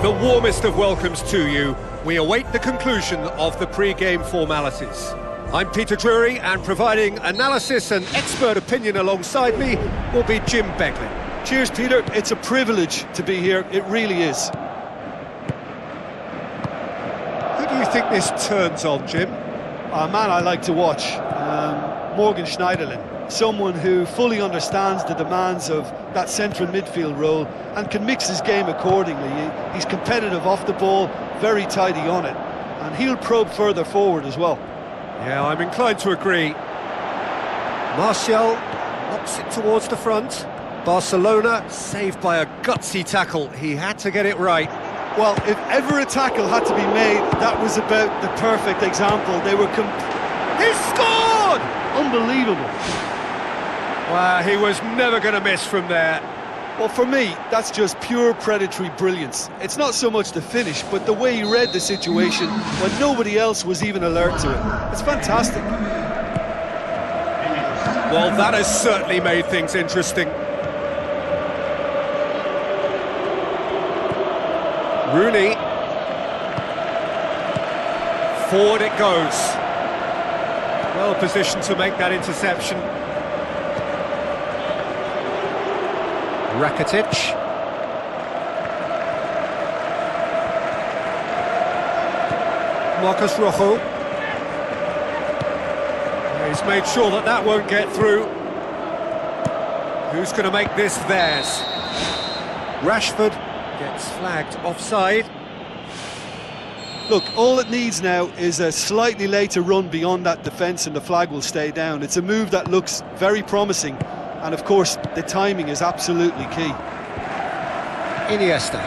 The warmest of welcomes to you. We await the conclusion of the pre-game formalities. I'm Peter Drury, and providing analysis and expert opinion alongside me will be Jim Beglin. Cheers, Peter. It's a privilege to be here. It really is. Who do you think this turns on, Jim? A man I like to watch, Morgan Schneiderlin. Someone who fully understands the demands of that central midfield role and can mix his game accordingly. He's competitive off the ball, very tidy on it, and he'll probe further forward as well. Yeah, I'm inclined to agree. Martial knocks it towards the front. Barcelona saved by a gutsy tackle. He had to get it right. Well, if ever a tackle had to be made, that was about the perfect example. They were He scored! Unbelievable. Well, he was never going to miss from there. Well, for me, that's just pure predatory brilliance. It's not so much the finish, but the way he read the situation when nobody else was even alert to it. It's fantastic. Well, that has certainly made things interesting. Rooney. Forward it goes. Well positioned to make that interception. Rakitic. Marcos Rojo. He's made sure that that won't get through. Who's going to make this theirs? Rashford gets flagged offside. Look, all it needs now is a slightly later run beyond that defence and the flag will stay down. It's a move that looks very promising, and of course the timing is absolutely key. Iniesta.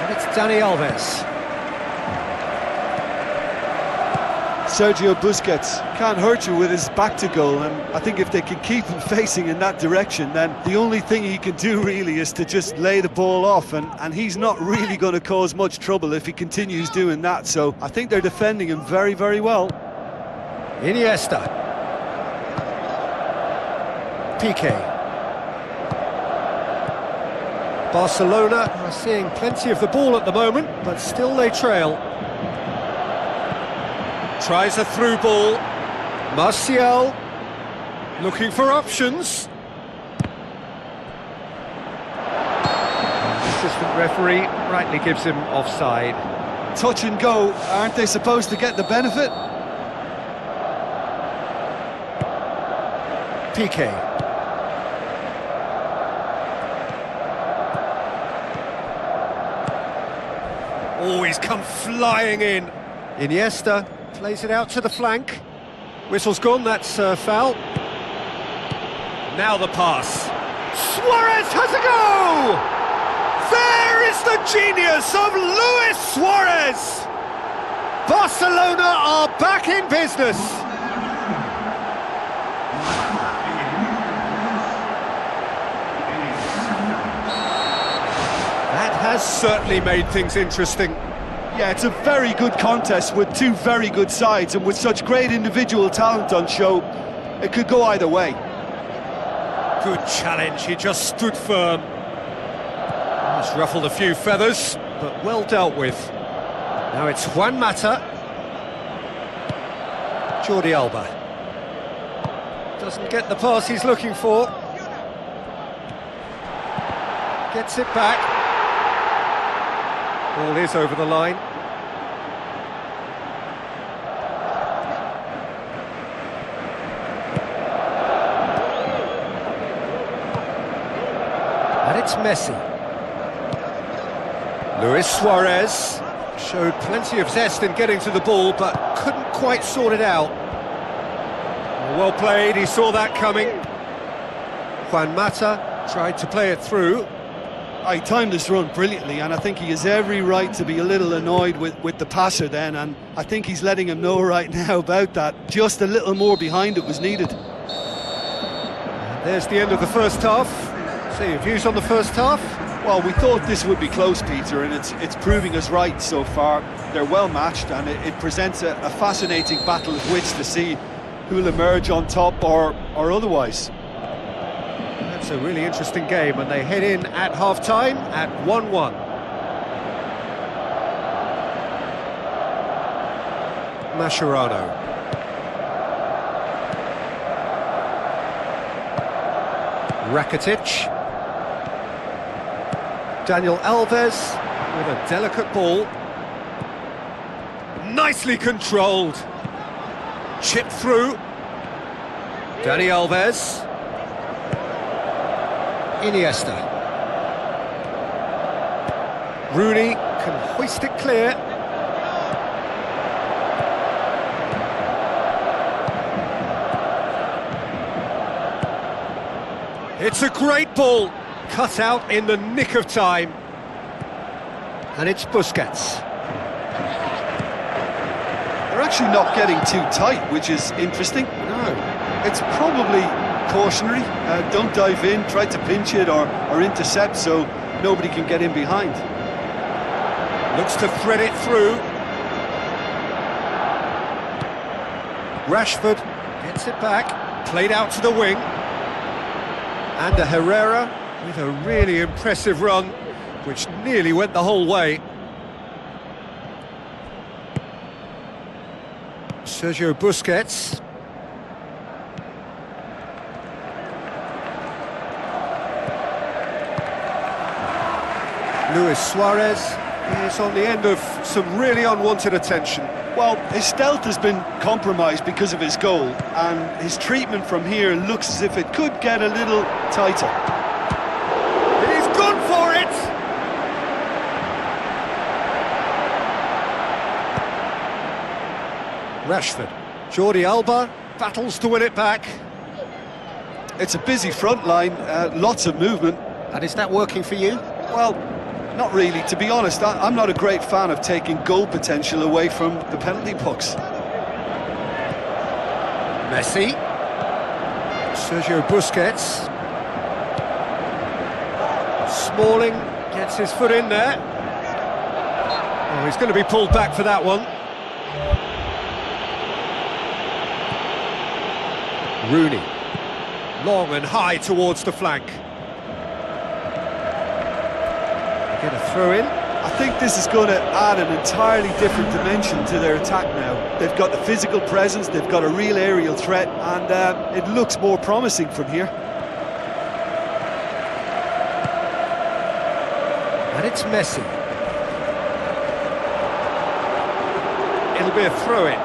And it's Dani Alves. Sergio Busquets can't hurt you with his back to goal, and I think if they can keep him facing in that direction, then the only thing he can do really is to just lay the ball off, and he's not really going to cause much trouble if he continues doing that, so I think they're defending him very, very well. Iniesta. Piqué. Barcelona are seeing plenty of the ball at the moment, but still they trail. Tries a through ball. Martial looking for options. Assistant referee rightly gives him offside. Touch and go, aren't they supposed to get the benefit? Piqué. Oh, he's come flying in. Iniesta plays it out to the flank. Whistle's gone, that's foul. Now the pass. Suarez has a go! There is the genius of Luis Suarez! Barcelona are back in business. That has certainly made things interesting. Yeah, it's a very good contest with two very good sides, and with such great individual talent on show, it could go either way. Good challenge, he just stood firm. It's ruffled a few feathers, but well dealt with. Now it's Juan Mata. Jordi Alba. Doesn't get the pass he's looking for. Gets it back. Ball is over the line. And it's Messi. Luis Suarez showed plenty of zest in getting to the ball, but couldn't quite sort it out. Well played, he saw that coming. Juan Mata tried to play it through. He timed this run brilliantly, and I think he has every right to be a little annoyed with the passer then, and I think he's letting him know right now about that. Just a little more behind it was needed. And there's the end of the first half. So your views on the first half? Well, we thought this would be close, Peter, and it's proving us right so far. They're well matched, and it presents a fascinating battle of wits to see who'll emerge on top or otherwise. That's a really interesting game, and they head in at half-time at 1-1. Mascherano. Rakitic. Daniel Alves with a delicate ball. Nicely controlled. Chipped through. Dani Alves. Iniesta. Rooney can hoist it clear. It's a great ball, cut out in the nick of time. And it's Busquets. They're actually not getting too tight, which is interesting. No. It's probably cautionary. Don't dive in, try to pinch it or intercept so nobody can get in behind. Looks to thread it through. Rashford gets it back, played out to the wing. And Herrera with a really impressive run, which nearly went the whole way. Sergio Busquets. Luis Suarez is on the end of some really unwanted attention. Well, his stealth has been compromised because of his goal, and his treatment from here looks as if it could get a little tighter. He's gone for it! Rashford. Jordi Alba battles to win it back. It's a busy front line, lots of movement. And is that working for you? Well, not really. To be honest, I'm not a great fan of taking goal potential away from the penalty box. Messi. Sergio Busquets. Smalling gets his foot in there. Oh, he's going to be pulled back for that one. Rooney. Long and high towards the flank. Get a throw in. I think this is going to add an entirely different dimension to their attack now. They've got the physical presence, they've got a real aerial threat, and it looks more promising from here. And it's Messi. It'll be a throw-in.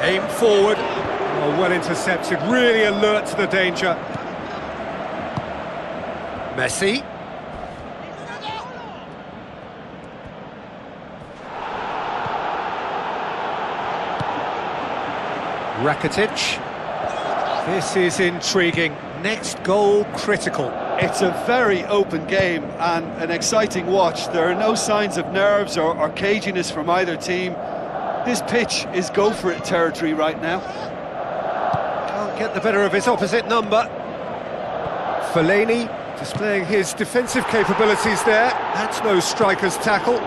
Aim forward. Oh, well intercepted, really alert to the danger. Messi. Rakitic. This is intriguing. Next goal critical. It's a very open game and an exciting watch. There are no signs of nerves or caginess from either team. This pitch is go-for-it territory right now. Can't get the better of his opposite number. Fellaini displaying his defensive capabilities there. That's no striker's tackle.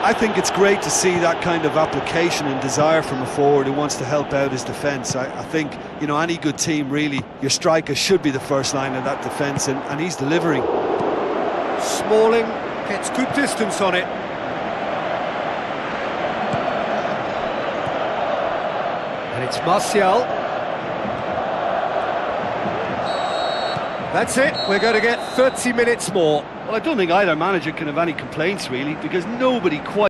I think it's great to see that kind of application and desire from a forward who wants to help out his defence. I think, you know, any good team, really, your striker should be the first line of that defence, and he's delivering. Smalling gets good distance on it. And it's Martial. That's it, we're going to get 30 minutes more. Well, I don't think either manager can have any complaints, really, because nobody quite